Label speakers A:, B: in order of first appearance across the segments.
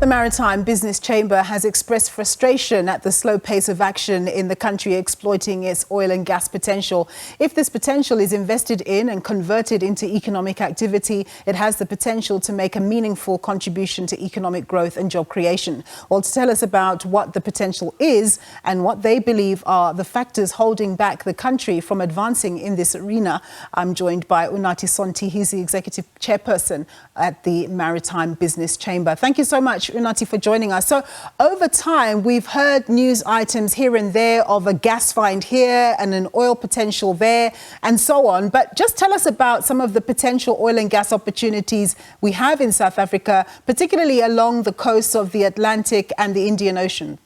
A: The Maritime Business Chamber has expressed frustration at the slow pace of action in the country exploiting its oil and gas potential. If this potential is invested in and converted into economic activity, it has the potential to make a meaningful contribution to economic growth and job creation. Well, to tell us about what the potential is and what they believe are the factors holding back the country from advancing in this arena, I'm joined by Unathi Sonti. He's the Executive Chairperson at the Maritime Business Chamber. Thank you so much, Unathi, for joining us. So over time, we've heard news items here and there of a gas find here and an oil potential there and so on. But just tell us about some of the potential oil and gas opportunities we have in South Africa, particularly along the coasts of the Atlantic and the Indian Ocean.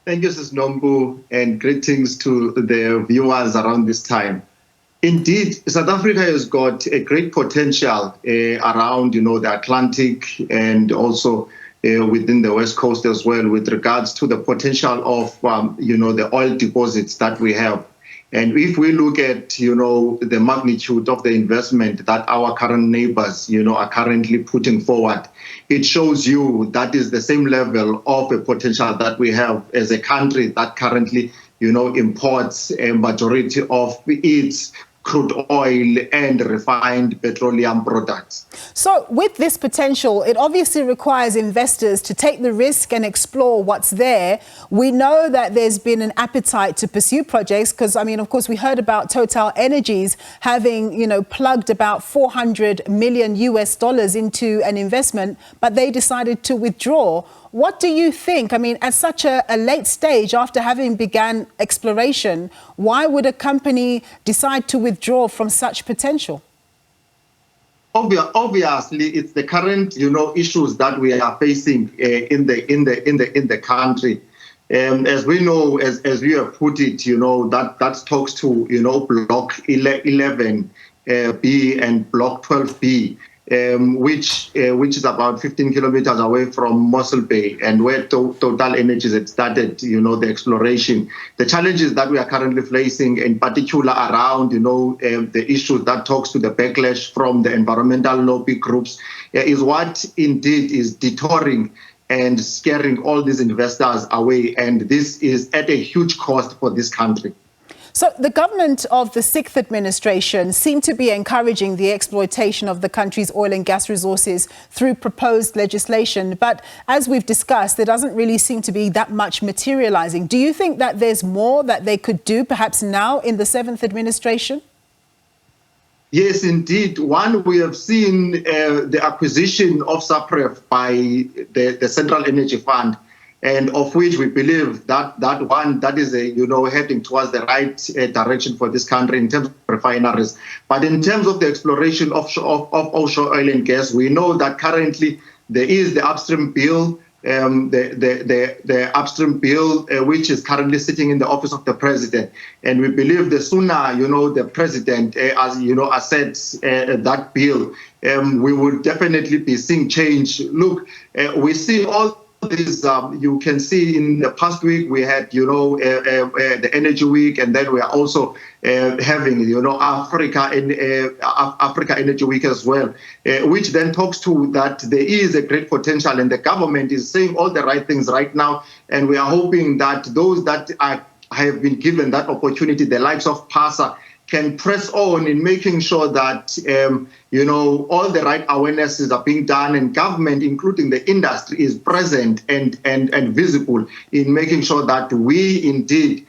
B: Thank you, Ms. Nombu, and greetings to the viewers around this time. Indeed, South Africa has got a great potential around, the Atlantic and also within the West Coast as well, with regards to the potential of, the oil deposits that we have. And if we look at, the magnitude of the investment that our current neighbors, are currently putting forward, it shows you that is the same level of a potential that we have as a country that currently, imports a majority of its crude oil and refined petroleum products.
A: So with this potential, it obviously requires investors to take the risk and explore what's there. We know that there's been an appetite to pursue projects because, of course, we heard about Total Energies having, plugged about $400 million into an investment, but they decided to withdraw. What do you think? At such a late stage, after having begun exploration, why would a company decide to withdraw from such potential?
B: Obviously, it's the current, issues that we are facing in the country. As we know, as you have put it, that talks to, Block 11B and Block 12B. Which is about 15 kilometers away from Mossel Bay and where Total Energies had started, the exploration. The challenges that we are currently facing, in particular around, the issues that talks to the backlash from the environmental lobby groups, is what indeed is deterring and scaring all these investors away. And this is at a huge cost for this country.
A: So the government of the Sixth Administration seemed to be encouraging the exploitation of the country's oil and gas resources through proposed legislation. But as we've discussed, there doesn't really seem to be that much materializing. Do you think that there's more that they could do perhaps now in the Seventh Administration?
B: Yes, indeed. One, we have seen the acquisition of SAPREF by the Central Energy Fund, and of which we believe that is heading towards the right direction for this country in terms of refineries. But in terms of the exploration of offshore oil and gas, we know that currently there is the upstream bill, the upstream bill, which is currently sitting in the office of the president. And we believe the sooner, the president, assets that bill, we will definitely be seeing change. Look, we see all this, you can see in the past week we had, the Energy Week, and then we are also having, Africa Energy Week as well, which then talks to that there is a great potential, and the government is saying all the right things right now, and we are hoping that those that have been given that opportunity, the likes of PASA, can press on in making sure that, all the right awarenesses are being done, and government, including the industry, is present and visible in making sure that we indeed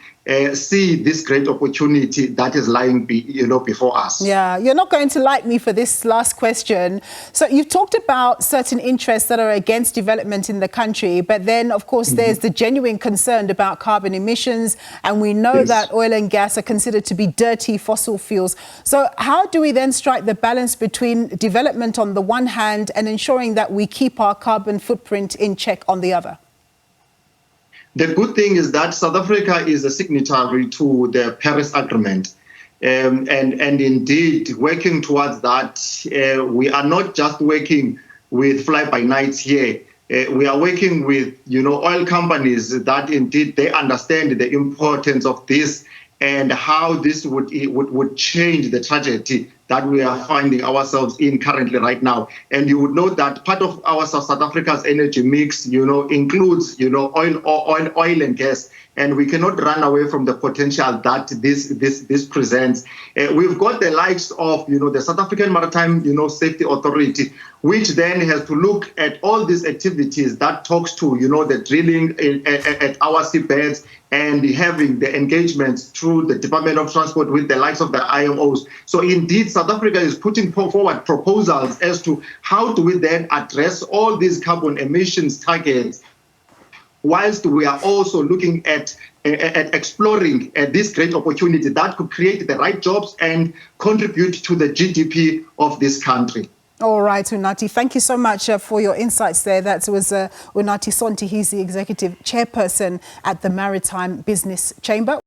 B: see this great opportunity that is lying before us.
A: Yeah, you're not going to like me for this last question. So you've talked about certain interests that are against development in the country, but then, of course, there's the genuine concern about carbon emissions, and we know that oil and gas are considered to be dirty fossil fuels. So how do we then strike the balance between development on the one hand and ensuring that we keep our carbon footprint in check on the other?
B: The good thing is that South Africa is a signatory to the Paris Agreement. And indeed, working towards that, we are not just working with fly-by-nights here. We are working with, oil companies that indeed they understand the importance of this and how this would change the trajectory that we are finding ourselves in currently right now. And you would note that part of our South Africa's energy mix, includes, oil and gas. And we cannot run away from the potential that this presents. We've got the likes of, the South African Maritime, Safety Authority, which then has to look at all these activities that talks to, the drilling at our seabeds and having the engagements through the Department of Transport with the likes of the IMOs. So indeed, South Africa is putting forward proposals as to how do we then address all these carbon emissions targets, whilst we are also looking at exploring this great opportunity that could create the right jobs and contribute to the GDP of this country.
A: All right, Unathi, thank you so much for your insights there. That was Unathi Sonti. He's the Executive Chairperson at the Maritime Business Chamber.